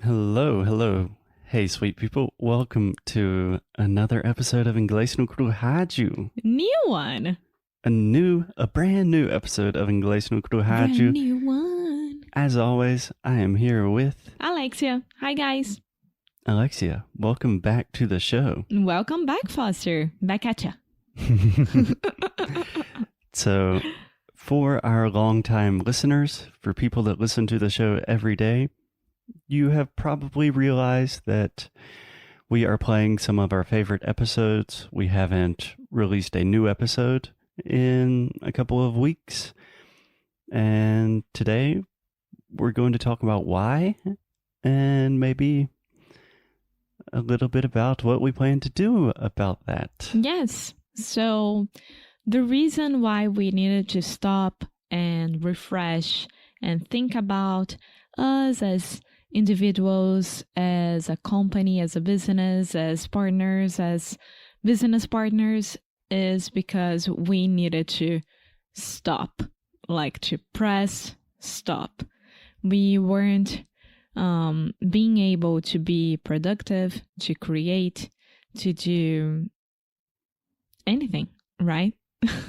Hello, hello. Hey, sweet people. Welcome to another episode of Inglês no Rádio. New one. A brand new episode of Inglês no Rádio. Brand new one. As always, I am here with Alexia. Hi, guys. Alexia. Welcome back to the show. Welcome back, Foster. Back at ya. So, for our longtime listeners, for people that listen to the show every day, you have probably realized that we are playing some of our favorite episodes. We haven't released a new episode in a couple of weeks. And today we're going to talk about why and maybe a little bit about what we plan to do about that. Yes. So the reason why we needed to stop and refresh and think about us as individuals, as a company, as a business, as partners, as business partners, is because we needed to stop, like to press stop. We weren't being able to be productive, to create, to do anything, right?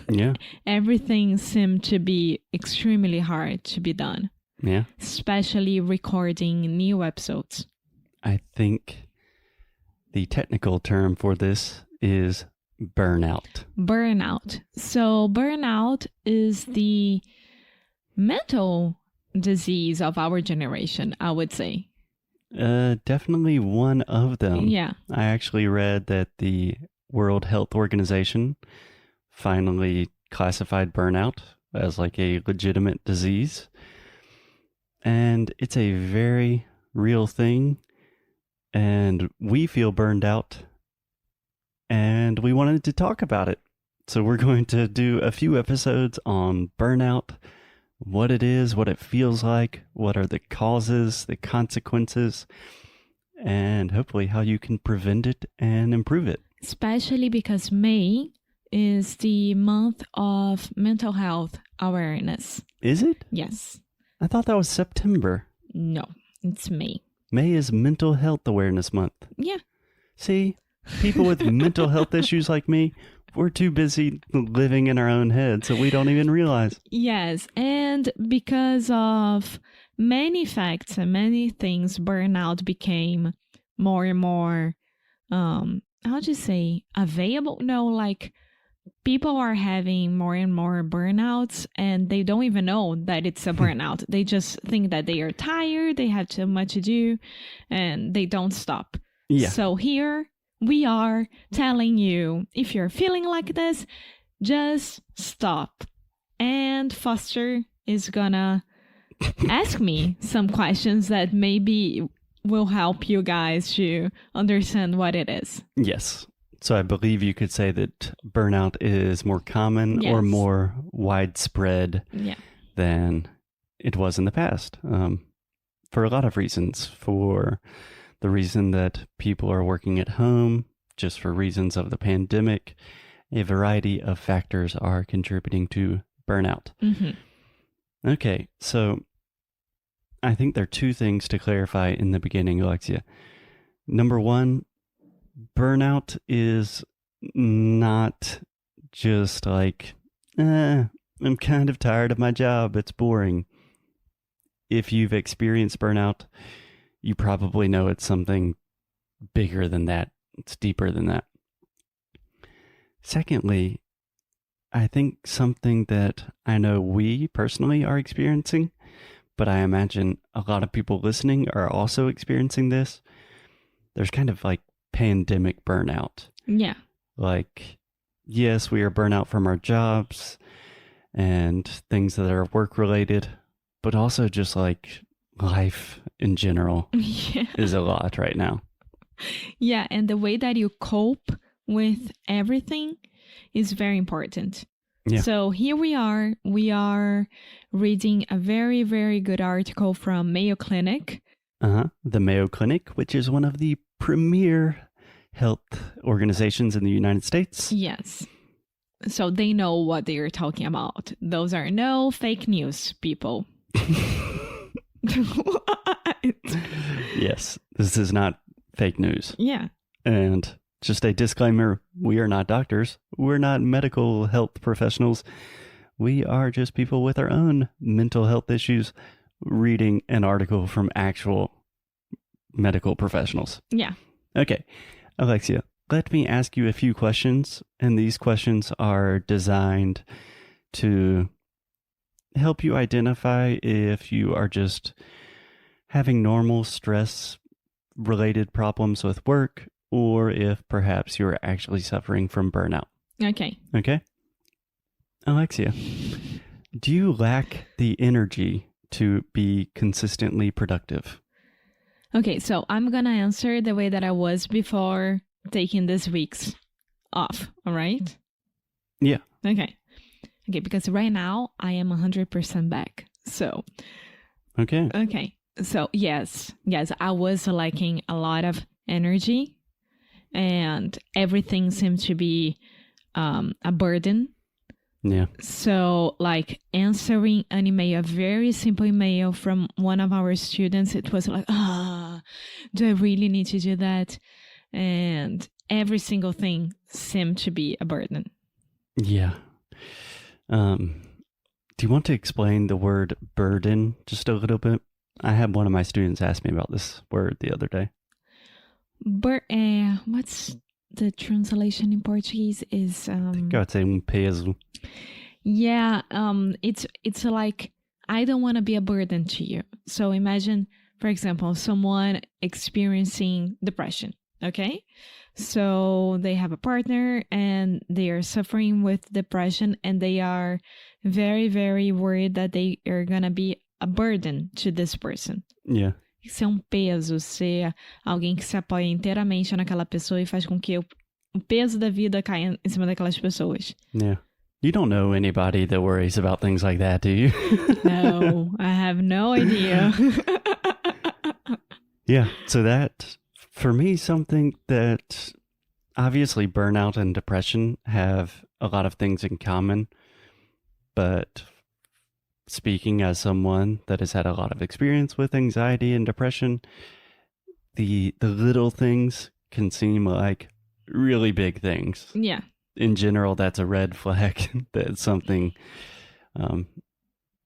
Yeah. Everything seemed to be extremely hard to be done. Yeah. Especially recording new episodes. I think the technical term for this is burnout. Burnout. So burnout is the mental disease of our generation, I would say. Definitely one of them. Yeah. I actually read that the World Health Organization finally classified burnout as like a legitimate disease. And it's a very real thing. And we feel burned out. And we wanted to talk about it. So we're going to do a few episodes on burnout, what it is, what it feels like, what are the causes, the consequences, and hopefully how you can prevent it and improve it. Especially because May is the month of mental health awareness. Is it? Yes. I thought that was September. No, it's May. May is Mental Health Awareness Month. Yeah. See, people with mental health issues like me, we're too busy living in our own heads, so we don't even realize. Yes, and because of many facts and many things, burnout became more and more, how do you say, available? No, like people are having more and more burnouts and they don't even know that it's a burnout. They just think that they are tired, they have too much to do, and they don't stop. Yeah. So here we are telling you, if you're feeling like this, just stop. And Foster is gonna ask me some questions that maybe will help you guys to understand what it is. Yes. So I believe you could say that burnout is more common or more widespread than it was in the past. For a lot of reasons. For the reason that people are working at home, just for reasons of the pandemic, a variety of factors are contributing to burnout. Mm-hmm. Okay, so I think there are two things to clarify in the beginning, Alexia. Number one, burnout is not just like, I'm kind of tired of my job, it's boring. If you've experienced burnout, you probably know it's something bigger than that. It's deeper than that. Secondly, I think something that I know we personally are experiencing, but I imagine a lot of people listening are also experiencing this. There's kind of like pandemic burnout. Yeah. Like, yes, we are burnout from our jobs and things that are work related, but also just like life in general is a lot right now. Yeah, and the way that you cope with everything is very important. Yeah. So here we are reading a very, very good article from Mayo Clinic. The Mayo Clinic, which is one of the premier health organizations in the United States. Yes. So they know what they are talking about. Those are no fake news, people. Yes, this is not fake news. Yeah. And just a disclaimer, we are not doctors. We're not medical health professionals. We are just people with our own mental health issues reading an article from actual medical professionals. Yeah. Okay, Alexia, let me ask you a few questions, and these questions are designed to help you identify if you are just having normal stress-related problems with work, or if perhaps you're actually suffering from burnout. Okay. Okay? Alexia, do you lack the energy to be consistently productive? Okay, so I'm gonna answer the way that I was before taking this week's off, all right? Yeah. Okay, because right now I am 100% back. So, Okay. So yes, I was lacking a lot of energy and everything seemed to be a burden. Yeah. So like answering an email, a very simple email from one of our students, it was like, do I really need to do that? And every single thing seemed to be a burden. Yeah. Do you want to explain the word burden just a little bit? I had one of my students ask me about this word the other day. What's the translation in Portuguese is I think I would say peso. Yeah, it's like I don't want to be a burden to you. So imagine, for example, someone experiencing depression, okay? So they have a partner and they are suffering with depression and they are very, very worried that they are going to be a burden to this person. Yeah. Ser peso, ser alguém que se apoia inteiramente naquela pessoa e faz com que o peso da vida caia em cima daquelas pessoas. Yeah. You don't know anybody that worries about things like that, do you? No, I have no idea. Yeah. So that, for me, something that obviously burnout and depression have a lot of things in common, but speaking as someone that has had a lot of experience with anxiety and depression, the little things can seem like really big things. Yeah. In general, that's a red flag that something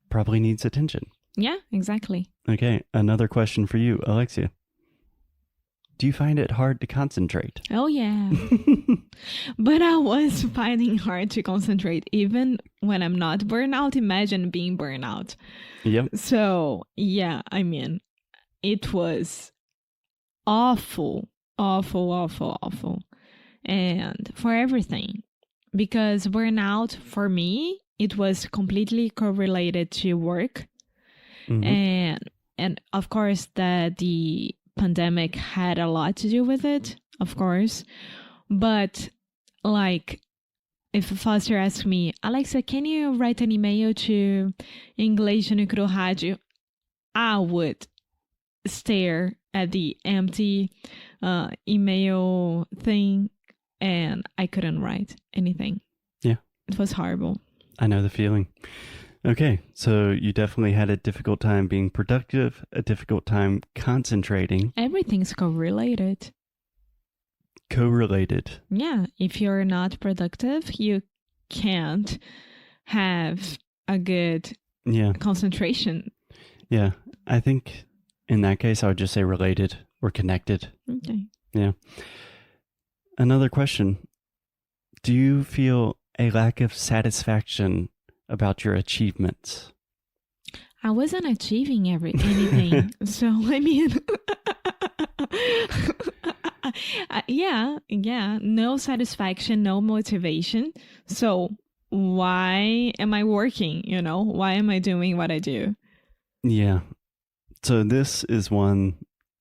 probably needs attention. Yeah, exactly. Okay, another question for you, Alexia. Do you find it hard to concentrate? Oh, yeah. But I was finding hard to concentrate even when I'm not burnout. Imagine being burnout. Yep. So, yeah, I mean, it was awful. And for everything. Because burnout, for me, it was completely correlated to work. Mm-hmm. And of course, that the pandemic had a lot to do with it, of course. But like, if Foster asked me, Alexia, can you write an email to Inglês no Rádio? I would stare at the empty email thing and I couldn't write anything. Yeah. It was horrible. I know the feeling. Okay, so you definitely had a difficult time being productive, a difficult time concentrating. Everything's correlated. Correlated. Yeah, if you're not productive, you can't have a good concentration. Yeah, I think in that case, I would just say related or connected. Okay. Yeah. Another question. Do you feel a lack of satisfaction about your achievements? I wasn't achieving anything. So, I mean, yeah, no satisfaction, no motivation. So why am I working? Why am I doing what I do? Yeah. So this is one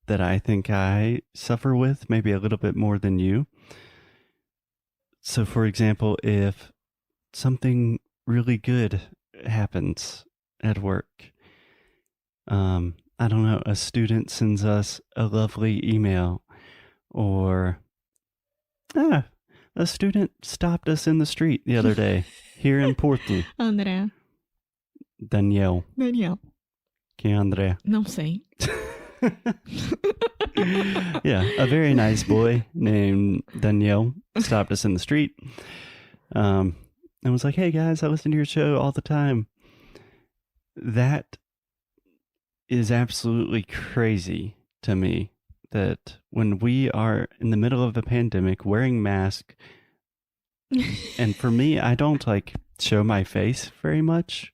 that I think I suffer with maybe a little bit more than you. So for example, if something really good happens at work, I don't know, a student sends us a lovely email, or a student stopped us in the street the other day here in Porto. André. Daniel. Daniel. Quem é André? Não sei. Yeah, a very nice boy named Danielle stopped us in the street and was like, hey guys, I listen to your show all the time. That is absolutely crazy to me, that when we are in the middle of a pandemic wearing masks, and for me, I don't like show my face very much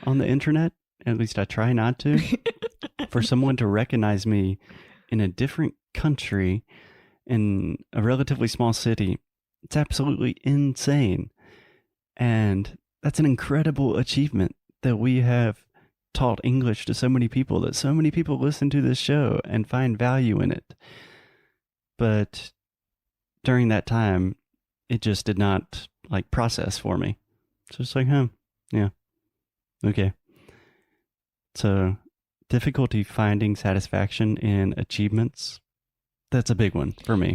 on the internet. At least I try not to. For someone to recognize me in a different country, in a relatively small city, it's absolutely insane. And that's an incredible achievement that we have taught English to so many people, that so many people listen to this show and find value in it. But during that time, it just did not like process for me. So it's like, yeah, okay. So difficulty finding satisfaction in achievements, that's a big one for me.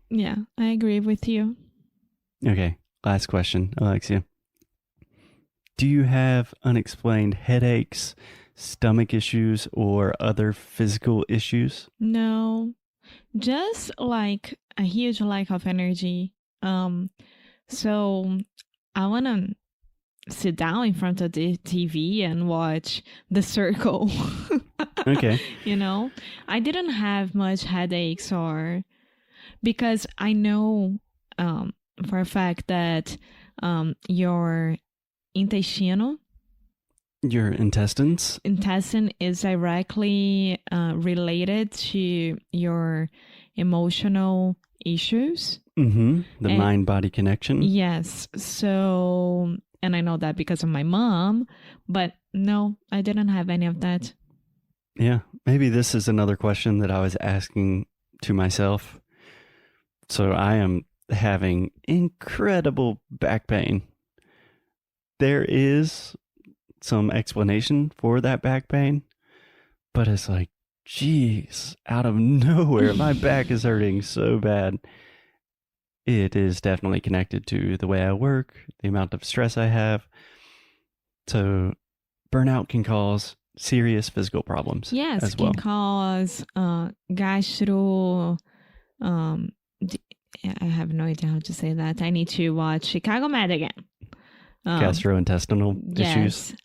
Yeah, I agree with you. Okay, last question, Alexia. Do you have unexplained headaches, stomach issues, or other physical issues? No, just like a huge lack of energy. So I want to sit down in front of the TV and watch The Circle. Okay. You know, I didn't have much headaches, or because I know for a fact that your intestine is directly related to your emotional issues. The mind-body connection. Yes. So, and I know that because of my mom, but no, I didn't have any of that. Yeah. Maybe this is another question that I was asking to myself. So I am having incredible back pain. There is some explanation for that back pain, but it's like, geez, out of nowhere, my back is hurting so bad. It is definitely connected to the way I work, the amount of stress I have. So burnout can cause serious physical problems. Yes, as well. Can cause gastro. I have no idea how to say that. I need to watch Chicago Med again. Gastrointestinal issues.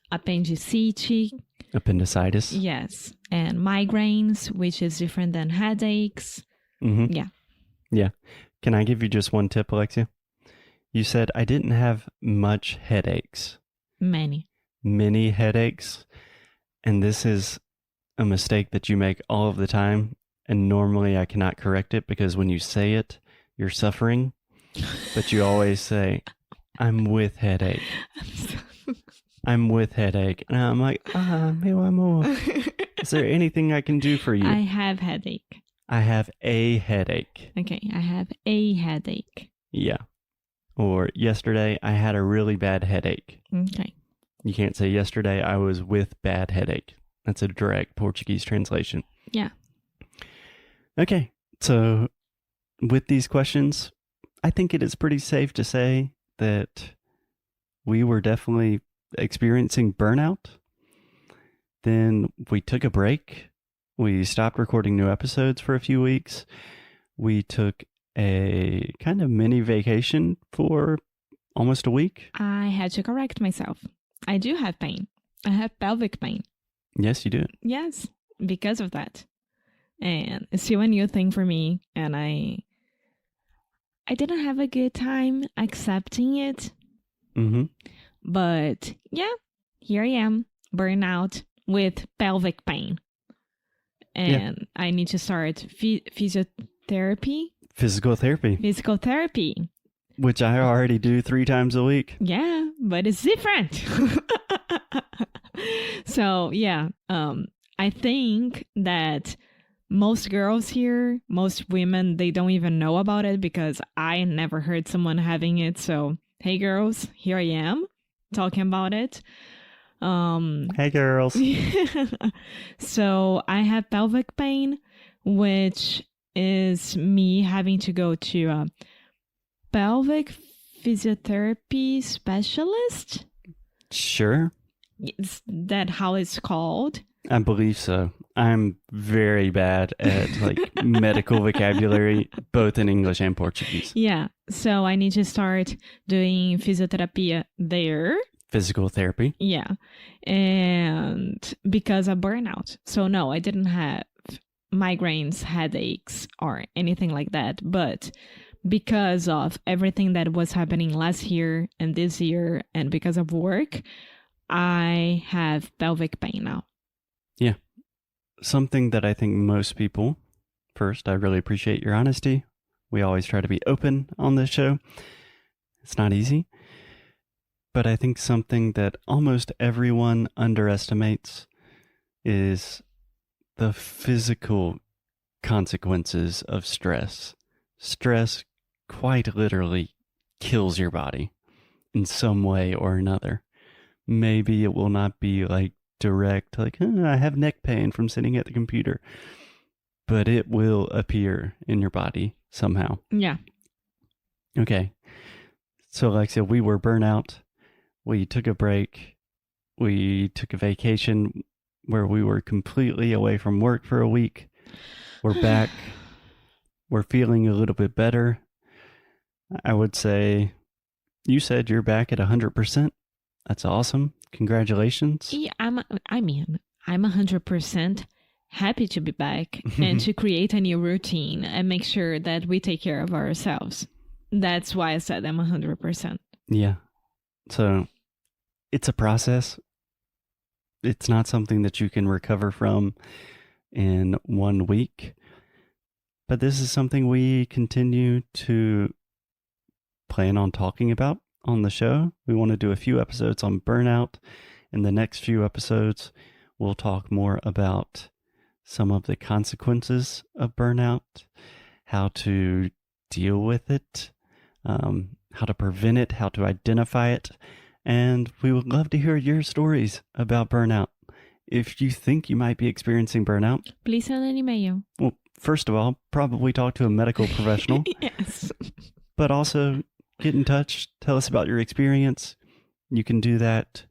Appendicitis. Yes, and migraines, which is different than headaches. Yeah. Can I give you just one tip, Alexia? You said I didn't have much headaches. Many headaches. And this is a mistake that you make all of the time. And normally I cannot correct it because when you say it, you're suffering. But you always say, I'm with headache. I'm with headache. And I'm like, meu amor, is there anything I can do for you? I have headache. I have a headache. Okay, I have a headache. Yeah. Or yesterday, I had a really bad headache. Okay. You can't say yesterday I was with bad headache. That's a direct Portuguese translation. Yeah. Okay. So with these questions, I think it is pretty safe to say that we were definitely experiencing burnout. Then we took a break. We stopped recording new episodes for a few weeks. We took a kind of mini vacation for almost a week. I had to correct myself. I do have pain. I have pelvic pain. Yes, you do. Yes, because of that. And it's still a new thing for me. And I didn't have a good time accepting it. But yeah, here I am, burnout with pelvic pain. And I need to start physiotherapy. Physical therapy. Which I already do 3 times a week. Yeah, but it's different. So, yeah, I think that most girls here, most women, they don't even know about it because I never heard someone having it. So, hey girls, here I am talking about it. Hey girls. So I have pelvic pain, which is me having to go to a pelvic physiotherapy specialist. Sure. Is that how it's called? I believe so. I'm very bad at like medical vocabulary, both in English and Portuguese. Yeah. So I need to start doing physiotherapy there. Physical therapy. Yeah. And because of burnout. So no, I didn't have migraines, headaches, or anything like that. But because of everything that was happening last year and this year, and because of work, I have pelvic pain now. Yeah. Something that I think most people, first, I really appreciate your honesty. We always try to be open on this show. It's not easy. But I think something that almost everyone underestimates is the physical consequences of stress. Stress quite literally kills your body in some way or another. Maybe it will not be like direct, like, I have neck pain from sitting at the computer, but it will appear in your body somehow. Yeah. Okay. So Alexia, we were burnout. We took a break. We took a vacation where we were completely away from work for a week. We're back. We're feeling a little bit better. I would say, you said you're back at 100%. That's awesome. Congratulations. Yeah, I'm 100% happy to be back and to create a new routine and make sure that we take care of ourselves. That's why I said I'm 100%. Yeah. So it's a process. It's not something that you can recover from in 1 week. But this is something we continue to plan on talking about on the show. We want to do a few episodes on burnout. In the next few episodes, we'll talk more about some of the consequences of burnout, how to deal with it, how to prevent it, how to identify it. And we would love to hear your stories about burnout. If you think you might be experiencing burnout, please send an email. Well, first of all, probably talk to a medical professional. Yes. But also get in touch. Tell us about your experience. You can do that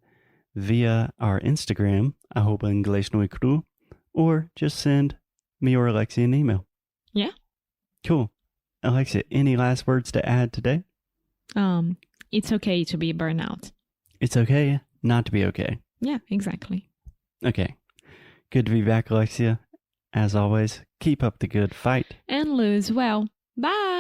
via our Instagram, @Inglês or just send me or Alexia an email. Yeah. Cool. Alexia, any last words to add today? It's okay to be burnout. It's okay not to be okay. Yeah, exactly. Okay. Good to be back, Alexia. As always, keep up the good fight. And lose well. Bye.